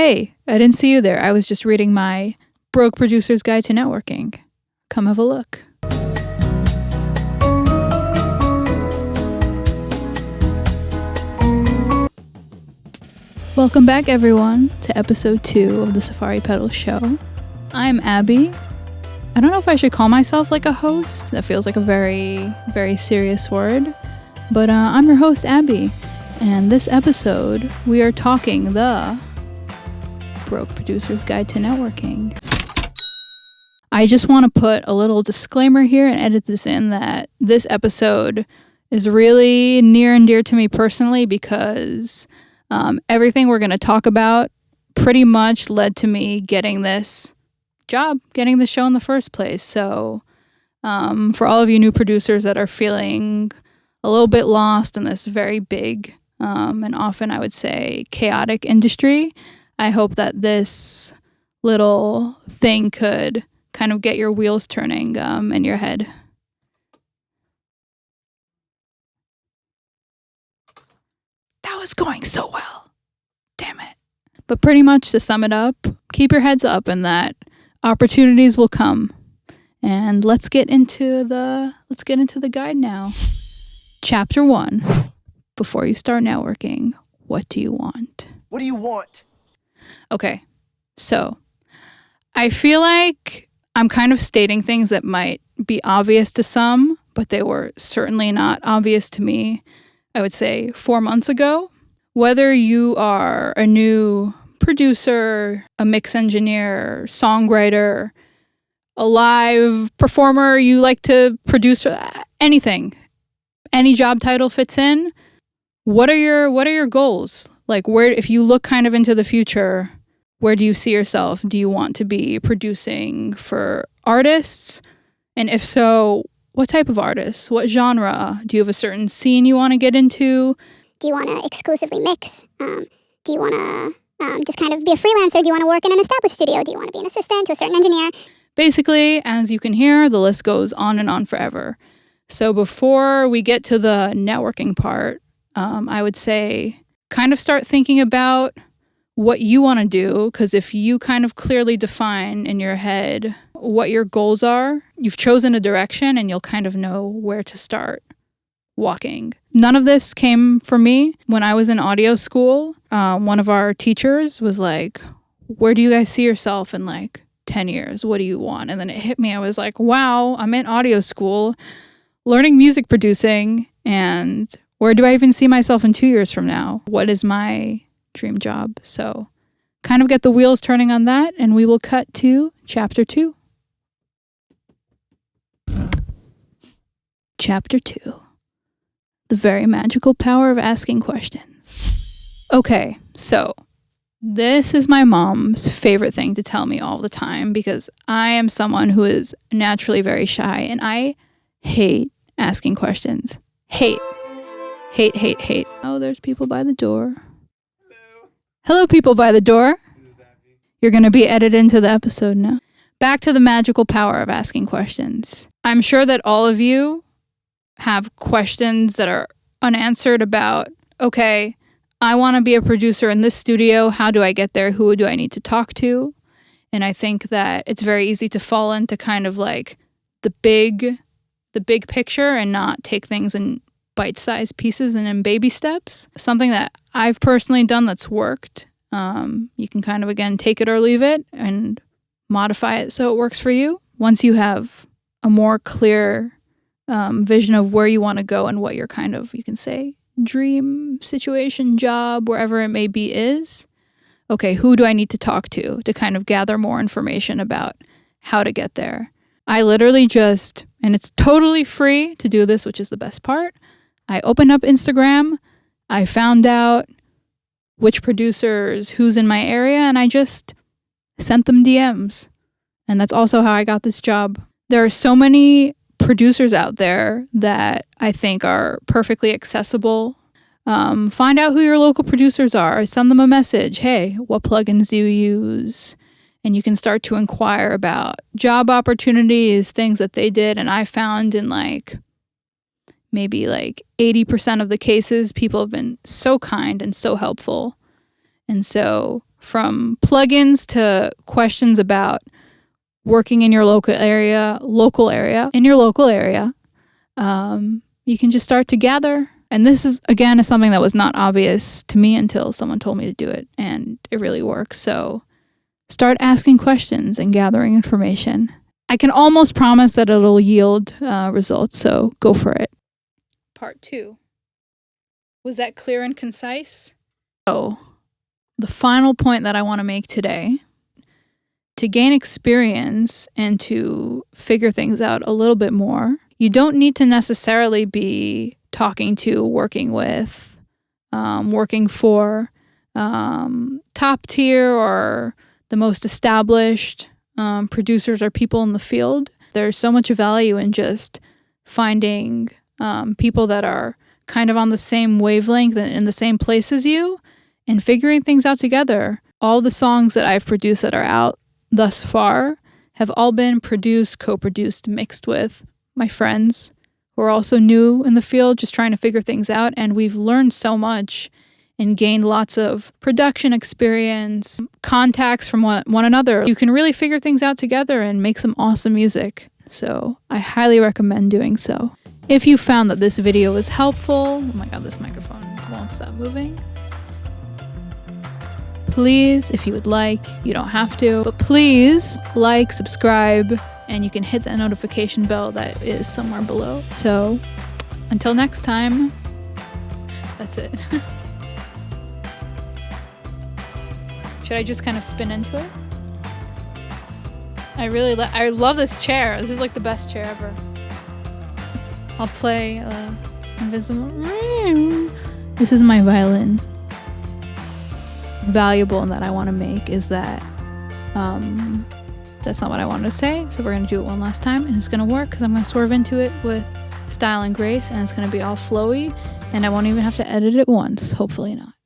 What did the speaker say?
Hey, I didn't see you there. I was just reading my Broke Producer's Guide to Networking. Come have a look. Welcome back, everyone, to episode 2 of the Safari Pedal Show. I'm Abby. I don't know if I should call myself like a host. That feels like a very, very serious word. But I'm your host, Abby. And this episode, we are talking the Broke Producer's Guide to Networking. I just want to put a little disclaimer here and edit this in that this episode is really near and dear to me personally because everything we're going to talk about pretty much led to me getting this job, getting the show in the first place. So for all of you new producers that are feeling a little bit lost in this very big and often I would say chaotic industry, I hope that this little thing could kind of get your wheels turning in your head. That was going so well. Damn it. But pretty much to sum it up, keep your heads up and that opportunities will come. And let's get into the guide now. Chapter 1. Before you start networking, what do you want? What do you want? Okay, so I feel like I'm kind of stating things that might be obvious to some, but they were certainly not obvious to me, I would say 4 months ago. Whether you are a new producer, a mix engineer, songwriter, a live performer, you like to produce anything, any job title fits in. What are your goals? Like where, if you look kind of into the future, where do you see yourself? Do you want to be producing for artists? And if so, what type of artists? What genre? Do you have a certain scene you want to get into? Do you want to exclusively mix? Do you want to just kind of be a freelancer? Do you want to work in an established studio? Do you want to be an assistant to a certain engineer? Basically, as you can hear, the list goes on and on forever. So before we get to the networking part, I would say kind of start thinking about what you want to do, because if you kind of clearly define in your head what your goals are, you've chosen a direction and you'll kind of know where to start walking. None of this came from me. When I was in audio school, one of our teachers was like, where do you guys see yourself in like 10 years? What do you want? And then it hit me. I was like, wow, I'm in audio school learning music producing, and where do I even see myself in 2 years from now? What is my dream job? So kind of get the wheels turning on that, and we will cut to chapter 2. Chapter 2. The very magical power of asking questions. Okay, so this is my mom's favorite thing to tell me all the time because I am someone who is naturally very shy and I hate asking questions. Hate. Oh, there's people by the door. Hello, people by the door. You're going to be edited into the episode now. Back to the magical power of asking questions. I'm sure that all of you have questions that are unanswered about, okay, I want to be a producer in this studio. How do I get there? Who do I need to talk to? And I think that it's very easy to fall into kind of like the big picture and not take things in bite-sized pieces and in baby steps. Something that I've personally done that's worked. You can kind of, again, take it or leave it and modify it so it works for you. Once you have a more clear vision of where you want to go and what your kind of, you can say, dream situation, job, wherever it may be is, okay, who do I need to talk to kind of gather more information about how to get there? I literally just, and it's totally free to do this, which is the best part, I opened up Instagram, I found out which producers, who's in my area, and I just sent them DMs. And that's also how I got this job. There are so many producers out there that I think are perfectly accessible. Find out who your local producers are. Send them a message. Hey, what plugins do you use? And you can start to inquire about job opportunities, things that they did. And I found in maybe 80% of the cases, people have been so kind and so helpful. And so from plugins to questions about working in your local area. You can just start to gather. And this is, again, something that was not obvious to me until someone told me to do it, and it really works. So start asking questions and gathering information. I can almost promise that it'll yield results, so go for it. Part 2. Was that clear and concise? So, the final point that I want to make today, to gain experience and to figure things out a little bit more, you don't need to necessarily be talking to, working with, working for top tier or the most established producers or people in the field. There's so much value in just finding people that are kind of on the same wavelength and in the same place as you and figuring things out together. All the songs that I've produced that are out thus far have all been produced, co-produced, mixed with my friends who are also new in the field, just trying to figure things out. And we've learned so much and gained lots of production experience, contacts from one another. You can really figure things out together and make some awesome music. So I highly recommend doing so. If you found that this video was helpful, oh my god, this microphone won't stop moving. Please, if you would like, you don't have to, but please like, subscribe, and you can hit that notification bell that is somewhere below. So until next time, that's it. Should I just kind of spin into it? I love this chair. This is like the best chair ever. I'll play Invisible. This is my violin. Valuable and that I want to make is that that's not what I wanted to say, so we're going to do it one last time, and it's going to work because I'm going to swerve into it with style and grace, and it's going to be all flowy, and I won't even have to edit it once, hopefully not.